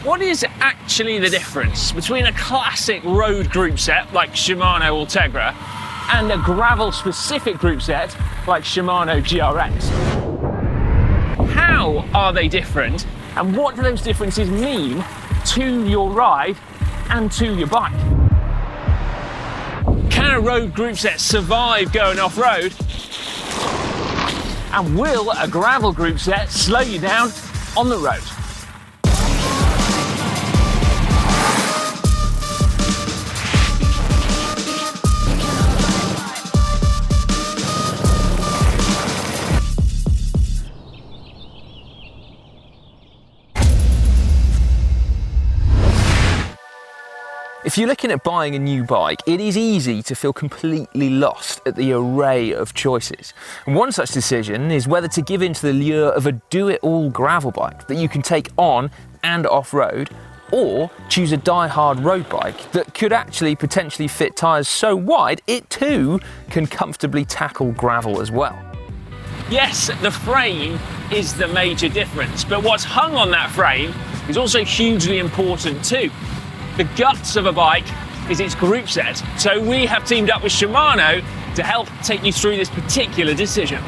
What is actually the difference between a classic road group set like Shimano Ultegra and a gravel-specific group set like Shimano GRX? How are they different, and what do those differences mean to your ride and to your bike? Can a road group set survive going off-road? And will a gravel group set slow you down on the road? If you're looking at buying a new bike, it is easy to feel completely lost at the array of choices. And one such decision is whether to give in to the lure of a do-it-all gravel bike that you can take on and off-road, or choose a die-hard road bike that could actually potentially fit tyres so wide it too can comfortably tackle gravel as well. Yes, the frame is the major difference, but what's hung on that frame is also hugely important too. The guts of a bike is its group set, so we have teamed up with Shimano to help take you through this particular decision.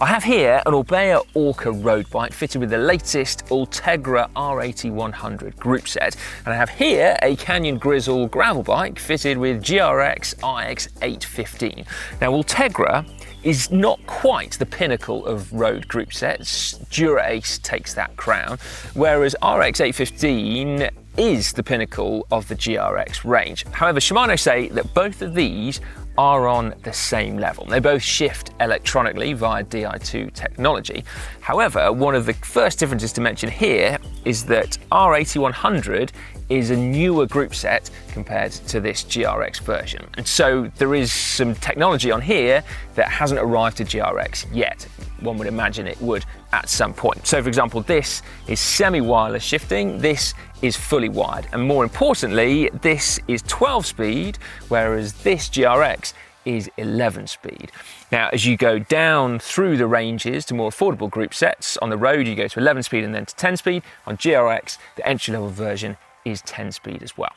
I have here an Orbea Orca road bike fitted with the latest Ultegra R80-100 group set, and I have here a Canyon Grizzle gravel bike fitted with GRX RX815. Now Ultegra is not quite the pinnacle of road group sets. Dura-Ace takes that crown, whereas RX815 is the pinnacle of the GRX range. However, Shimano say that both of these are on the same level. They both shift electronically via Di2 technology. However, one of the first differences to mention here is that R80-100 is a newer group set compared to this GRX version. And so there is some technology on here that hasn't arrived to GRX yet. One would imagine it would at some point. So for example, this is semi-wireless shifting, this is fully wired, and more importantly, this is 12 speed, whereas this GRX is 11 speed. Now, as you go down through the ranges to more affordable group sets, on the road you go to 11 speed and then to 10 speed. On GRX, the entry-level version is 10 speed as well.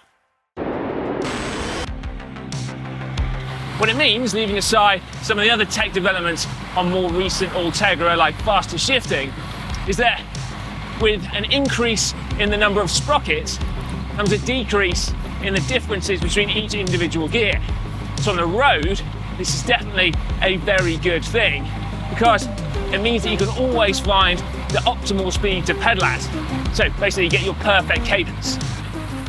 What it means, leaving aside some of the other tech developments on more recent Ultegra like faster shifting, is that with an increase in the number of sprockets comes a decrease in the differences between each individual gear. So on the road, this is definitely a very good thing because it means that you can always find the optimal speed to pedal at. So basically you get your perfect cadence.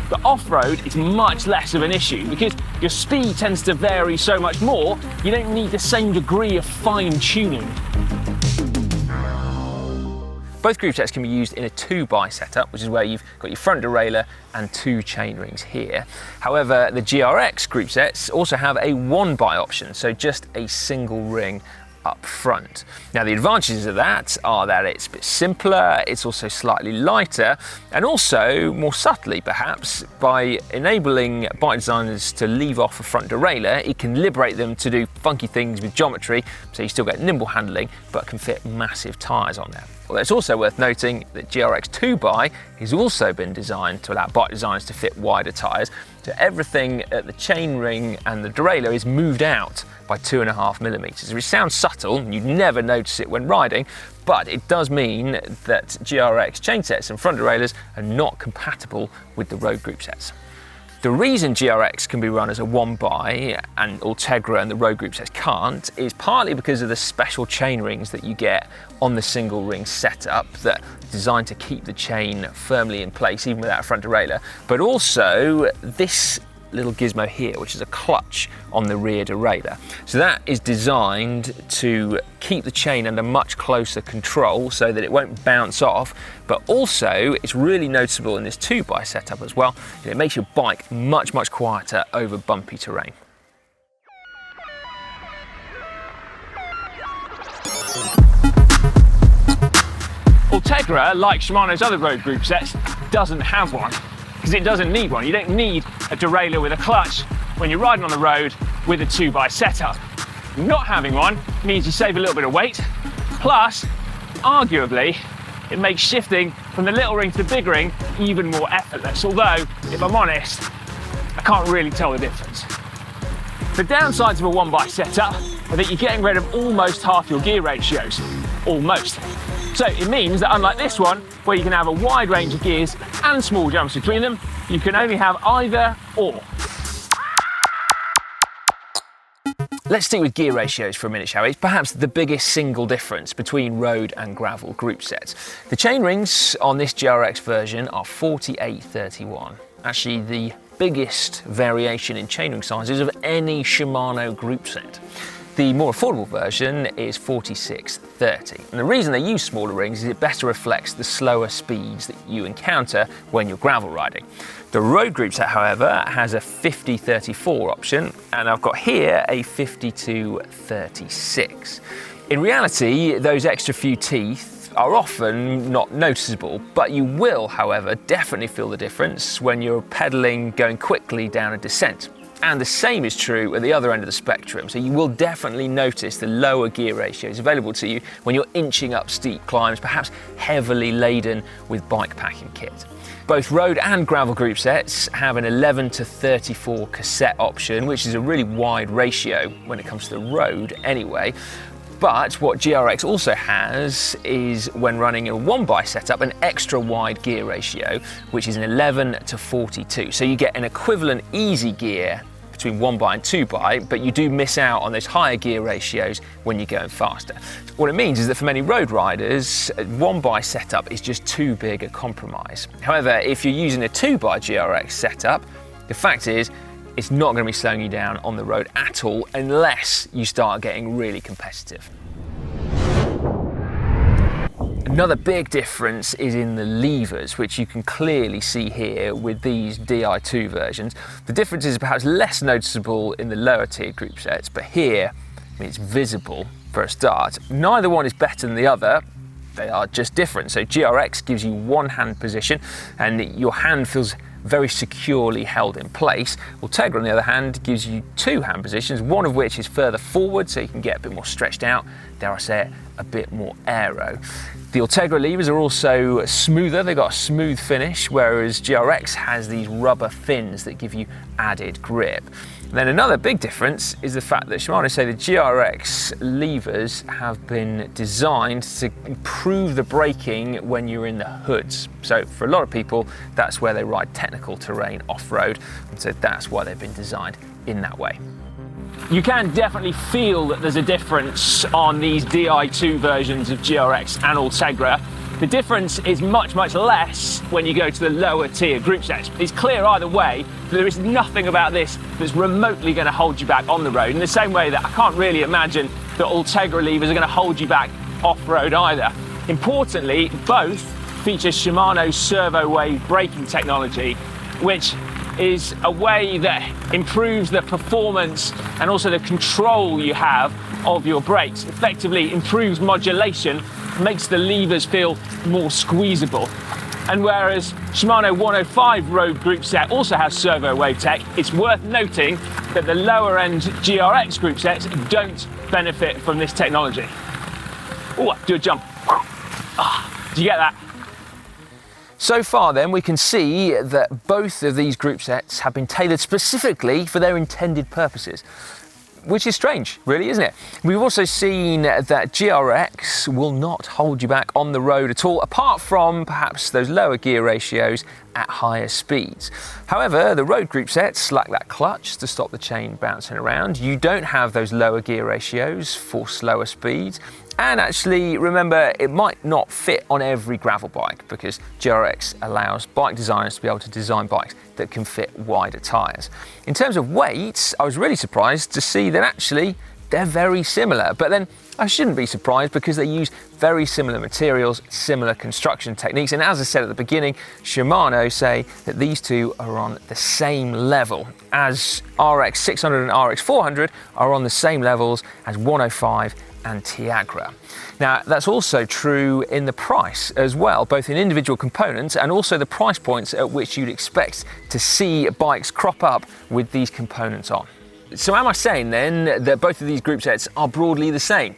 But off-road is much less of an issue because your speed tends to vary so much more, you don't need the same degree of fine-tuning. Both group sets can be used in a 2x setup, which is where you've got your front derailleur and 2 chain rings here. However, the GRX group sets also have a 1x option, so just a single ring up front. Now the advantages of that are that it's a bit simpler, it's also slightly lighter, and also more subtly perhaps, by enabling bike designers to leave off a front derailleur, it can liberate them to do funky things with geometry, so you still get nimble handling but can fit massive tyres on there. Although it's also worth noting that GRX 2x has also been designed to allow bike designers to fit wider tyres, so everything at the chainring and the derailleur is moved out by 2.5mm, which sounds subtle and you'd never notice it when riding, but it does mean that GRX chainsets and front derailleurs are not compatible with the road group sets. The reason GRX can be run as a 1x and Ultegra and the road group sets can't is partly because of the special chain rings that you get on the single ring setup that are designed to keep the chain firmly in place even without a front derailleur, but also this little gizmo here, which is a clutch on the rear derailleur. So that is designed to keep the chain under much closer control so that it won't bounce off, but also it's really noticeable in this 2x setup as well. It makes your bike much quieter over bumpy terrain. Ultegra, like Shimano's other road group sets, doesn't have one because it doesn't need one. You don't need a derailleur with a clutch when you're riding on the road with a 2x setup. Not having one means you save a little bit of weight, plus, arguably, it makes shifting from the little ring to the big ring even more effortless. Although, if I'm honest, I can't really tell the difference. The downsides of a one-by setup are that you're getting rid of almost half your gear ratios. Almost. So it means that unlike this one, where you can have a wide range of gears and small jumps between them, you can only have either or. Let's stick with gear ratios for a minute, shall we? It's perhaps the biggest single difference between road and gravel group sets. The chain rings on this GRX version are 48-31. Actually, the biggest variation in chainring sizes of any Shimano group set. The more affordable version is 46-30. And the reason they use smaller rings is it better reflects the slower speeds that you encounter when you're gravel riding. The road group set, however, has a 50-34 option, and I've got here a 52-36. In reality, those extra few teeth are often not noticeable, but you will, however, definitely feel the difference when you're pedaling going quickly down a descent. And the same is true at the other end of the spectrum, so you will definitely notice the lower gear ratios available to you when you're inching up steep climbs, perhaps heavily laden with bike packing kit. Both road and gravel group sets have an 11-34 cassette option, which is a really wide ratio when it comes to the road anyway. But what GRX also has is, when running a one-by setup, an extra wide gear ratio, which is an 11-42. So you get an equivalent easy gear between one-by and two-by, but you do miss out on those higher gear ratios when you're going faster. What it means is that for many road riders, a one-by setup is just too big a compromise. However, if you're using a two-by GRX setup, the fact is, it's not going to be slowing you down on the road at all unless you start getting really competitive. Another big difference is in the levers, which you can clearly see here with these Di2 versions. The difference is perhaps less noticeable in the lower tier group sets, but here, it's visible for a start. Neither one is better than the other. They are just different. So GRX gives you one hand position and your hand feels very securely held in place. Ultegra, on the other hand, gives you two hand positions, one of which is further forward so you can get a bit more stretched out, dare I say it, a bit more aero. The Ultegra levers are also smoother, they've got a smooth finish, whereas GRX has these rubber fins that give you added grip. And then another big difference is the fact that Shimano say the GRX levers have been designed to improve the braking when you're in the hoods. So for a lot of people, that's where they ride technical terrain off-road, and so that's why they've been designed in that way. You can definitely feel that there's a difference on these Di2 versions of GRX and Ultegra. The difference is much, much less when you go to the lower tier group sets. It's clear either way that there is nothing about this that's remotely going to hold you back on the road, in the same way that I can't really imagine that Ultegra levers are going to hold you back off-road either. Importantly, both feature Shimano's servo wave braking technology, which is a way that improves the performance and also the control you have of your brakes. Effectively improves modulation, makes the levers feel more squeezable. And whereas Shimano 105 road group set also has servo wave tech, it's worth noting that the lower end GRX group sets don't benefit from this technology. Oh, do a jump. Did you get that? So far then, we can see that both of these group sets have been tailored specifically for their intended purposes, which is strange, really, isn't it? We've also seen that GRX will not hold you back on the road at all, apart from perhaps those lower gear ratios at higher speeds. However, the road group sets lack that clutch to stop the chain bouncing around. You don't have those lower gear ratios for slower speeds. And actually, remember, it might not fit on every gravel bike because GRX allows bike designers to be able to design bikes that can fit wider tyres. In terms of weight, I was really surprised to see that actually they're very similar, but then I shouldn't be surprised because they use very similar materials, similar construction techniques, and as I said at the beginning, Shimano say that these two are on the same level, as RX 600 and RX 400 are on the same levels as 105 and Tiagra. Now, that's also true in the price as well, both in individual components and also the price points at which you'd expect to see bikes crop up with these components on. So am I saying then that both of these group sets are broadly the same?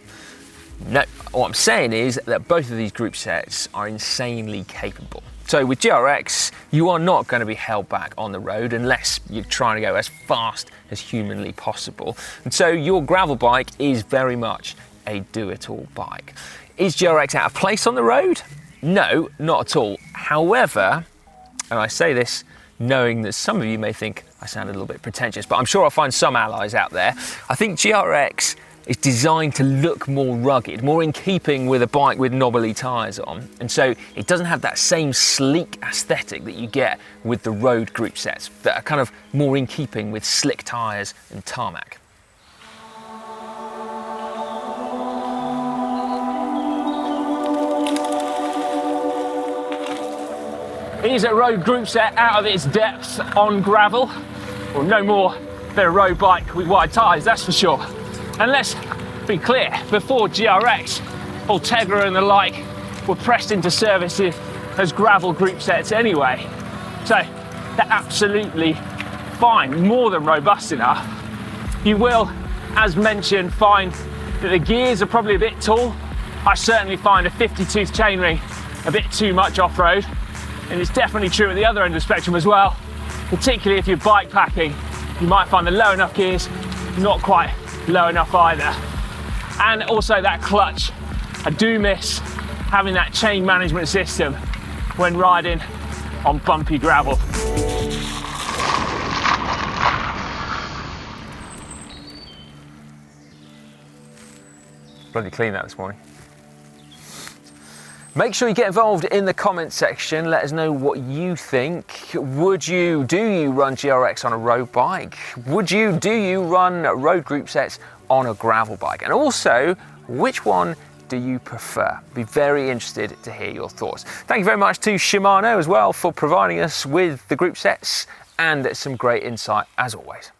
No, what I'm saying is that both of these group sets are insanely capable. So with GRX, you are not going to be held back on the road unless you're trying to go as fast as humanly possible. And so your gravel bike is very much a do-it-all bike. Is GRX out of place on the road? No, not at all. However, and I say this knowing that some of you may think I sound a little bit pretentious, but I'm sure I'll find some allies out there. I think GRX is designed to look more rugged, more in keeping with a bike with knobbly tyres on. And so it doesn't have that same sleek aesthetic that you get with the road group sets that are kind of more in keeping with slick tyres and tarmac. It is a road group set out of its depth on gravel, or no more than a road bike with wide tyres, that's for sure. And let's be clear, before GRX, Ultegra and the like were pressed into service as gravel group sets anyway. So they're absolutely fine, more than robust enough. You will, as mentioned, find that the gears are probably a bit tall. I certainly find a 50-tooth chainring a bit too much off-road. And it's definitely true at the other end of the spectrum as well, particularly if you're bike packing. You might find the low enough gears not quite low enough either. And also that clutch, I do miss having that chain management system when riding on bumpy gravel. Bloody clean that this morning. Make sure you get involved in the comments section. Let us know what you think. Do you run GRX on a road bike? Do you run road group sets on a gravel bike? And also, which one do you prefer? Be very interested to hear your thoughts. Thank you very much to Shimano as well for providing us with the group sets and some great insight as always.